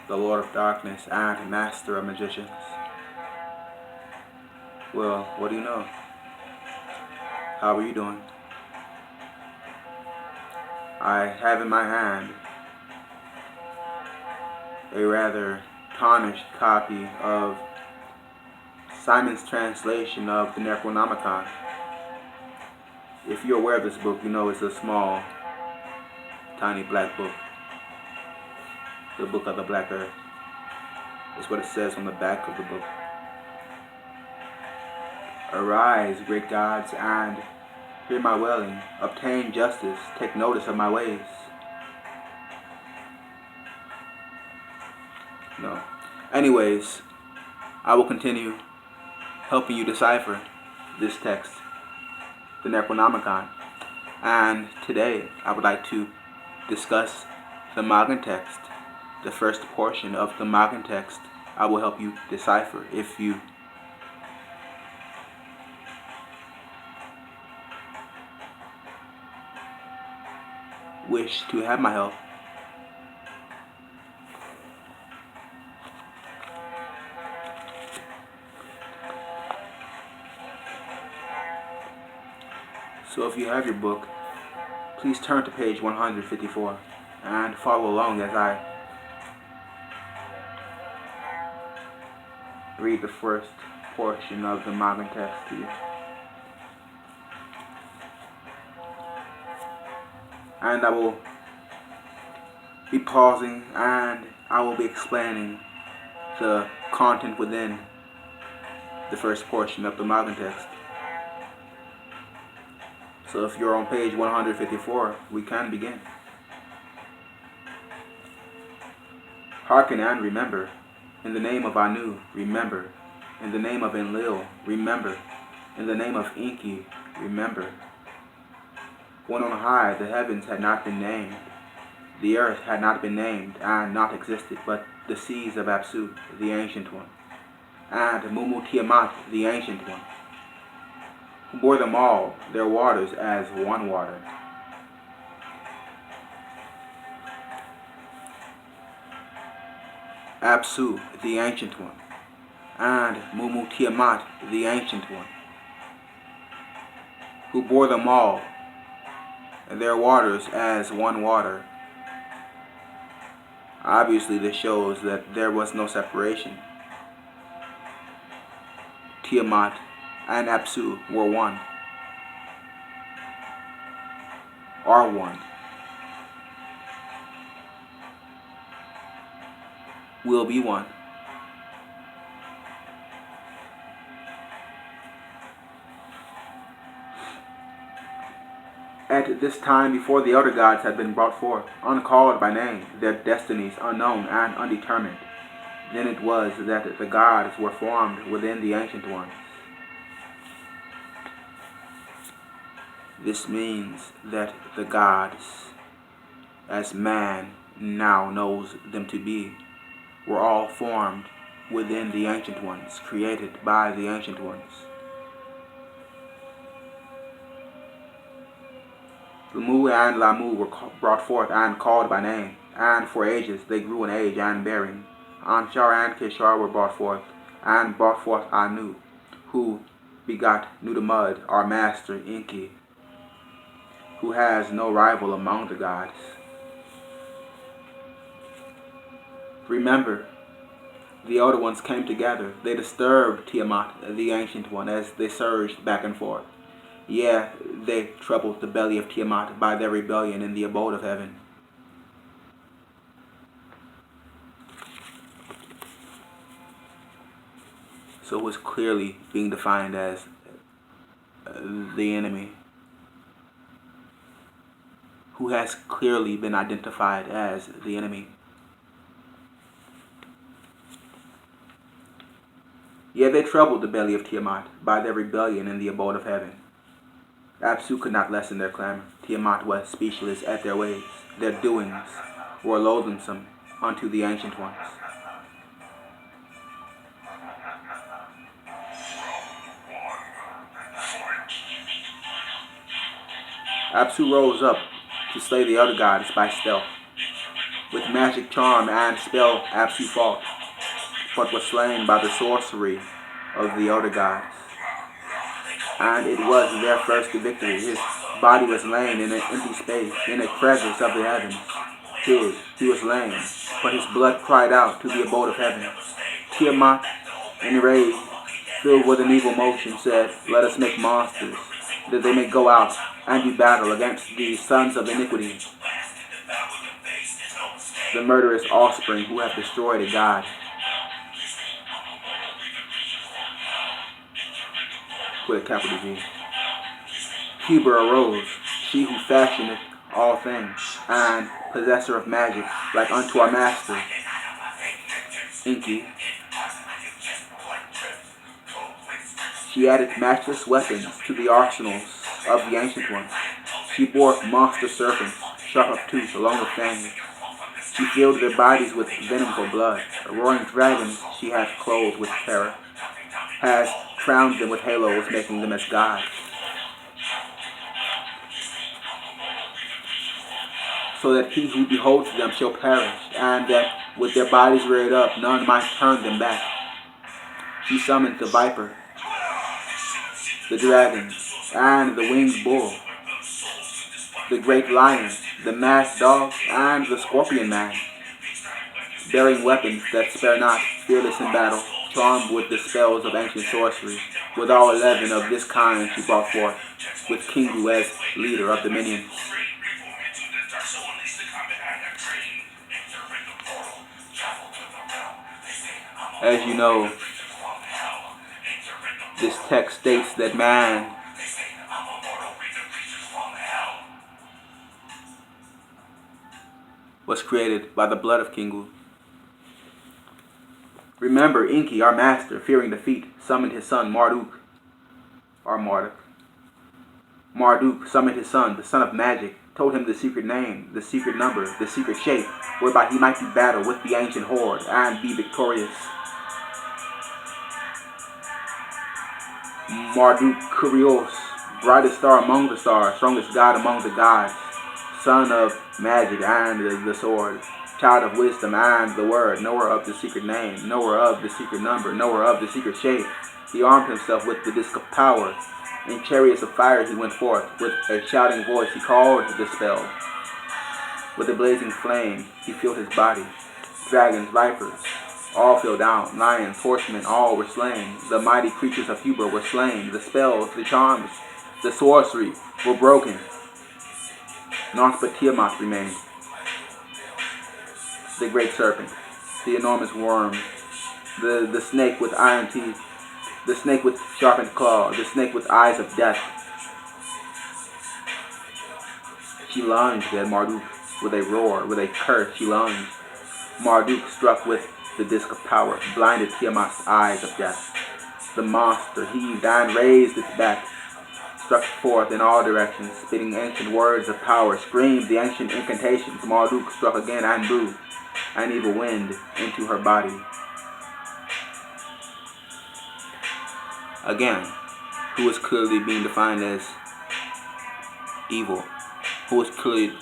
the Lord of Darkness and Master of Magicians. Well, what do you know? How are you doing? I have in my hand a rather tarnished copy of Simon's translation of the Necronomicon. If you're aware of this book, you know it's a small, tiny black book. The Book of the Black Earth is what it says on the back of the book. Arise, great gods, and hear my wailing. Obtain justice, take notice of my ways. No. Anyways, I will continue helping you decipher this text, the Necronomicon. And today, I would like to discuss the Magan text. The first portion of the Magan text I will help you decipher if you wish to have my help. So if you have your book, please turn to page 154 and follow along as I read the first portion of the Magan text to you. And I will be pausing and I will be explaining the content within the first portion of the Magan text. So if you're on page 154, we can begin. Hearken and remember. In the name of Anu, remember. In the name of Enlil, remember. In the name of Enki, remember. When on high the heavens had not been named, the earth had not been named and not existed, but the seas of Apsu, the Ancient One, and Mumu Tiamat, the Ancient One, who bore them all, their waters as one water. Apsu, the Ancient One, and Mumu Tiamat, the Ancient One, who bore them all, their waters as one water. Obviously, this shows that there was no separation. Tiamat and Apsu were one, are one, will be one. At this time, before the elder gods had been brought forth, uncalled by name, their destinies unknown and undetermined, then it was that the gods were formed within the Ancient Ones. This means that the gods, as man now knows them to be, were all formed within the Ancient Ones, created by the Ancient Ones. Lamu and Lamu were brought forth and called by name, and for ages they grew in age and bearing. Anshar and Kishar were brought forth, and brought forth Anu, who begot Nudamud, our master Enki, who has no rival among the gods. Remember, the elder ones came together. They disturbed Tiamat, the Ancient One, as they surged back and forth. Yeah, they troubled the belly of Tiamat by their rebellion in the abode of heaven. So it was clearly being defined as the enemy, who has clearly been identified as the enemy. Yeah, they troubled the belly of Tiamat by their rebellion in the abode of heaven. Apsu could not lessen their clamor. Tiamat was speechless at their ways. Their doings were loathsome unto the Ancient Ones. Apsu rose up to slay the other gods by stealth, with magic charm and spell absolute fault, but was slain by the sorcery of the elder gods. And it was their first victory. His body was lain in an empty space, in a crevice of the heavens. He was slain, but his blood cried out to the abode of heaven. Tiamat, enraged, filled with an evil motion, said, "Let us make monsters, that they may go out and do battle against the sons of iniquity, the murderous offspring who have destroyed a god." With a capital G. Heber arose, she who fashioneth all things, and possessor of magic, like unto our master, Enki. She added matchless weapons to the arsenals of the ancient ones. She bore monster serpents, sharp of tooth, along with fangs. She filled their bodies with venom for blood. Roaring dragons she hath clothed with terror, has crowned them with halos, making them as gods. So that he who beholds them shall perish, and that with their bodies reared up, none might turn them back. She summoned the viper, the dragon, and the winged bull, the great lion, the masked dog, and the scorpion man, bearing weapons that spare not, fearless in battle, charmed with the spells of ancient sorcery. With all 11 of this kind she brought forth, with Kingu as leader of the minions. As you know, this text states that man was created by the blood of Kingu. Remember, Enki, our master, fearing defeat, summoned his son Marduk, or Marduk. Marduk summoned his son, the son of magic, told him the secret name, the secret number, the secret shape, whereby he might do battle with the ancient horde and be victorious. Marduk Kurios, brightest star among the stars, strongest god among the gods, son of magic and the sword, child of wisdom and the word, knower of the secret name, knower of the secret number, knower of the secret shape. He armed himself with the disc of power. In chariots of fire he went forth. With a shouting voice he called the spell. With a blazing flame he filled his body. Dragons, vipers, all fell down. Lions, horsemen, all were slain. The mighty creatures of Heber were slain. The spells, the charms, the sorcery were broken. Naught but Tiamat remained. The great serpent, the enormous worm, the snake with iron teeth, the snake with sharpened claw, the snake with eyes of death. She lunged at Marduk with a roar, with a curse she lunged. Marduk struck with the disc of power, blinded Tiamat's eyes of death. The monster heaved and raised its back, struck forth in all directions, spitting ancient words of power, screamed the ancient incantations. Marduk struck again and blew an evil wind into her body. Again, who is clearly being defined as evil, who is clearly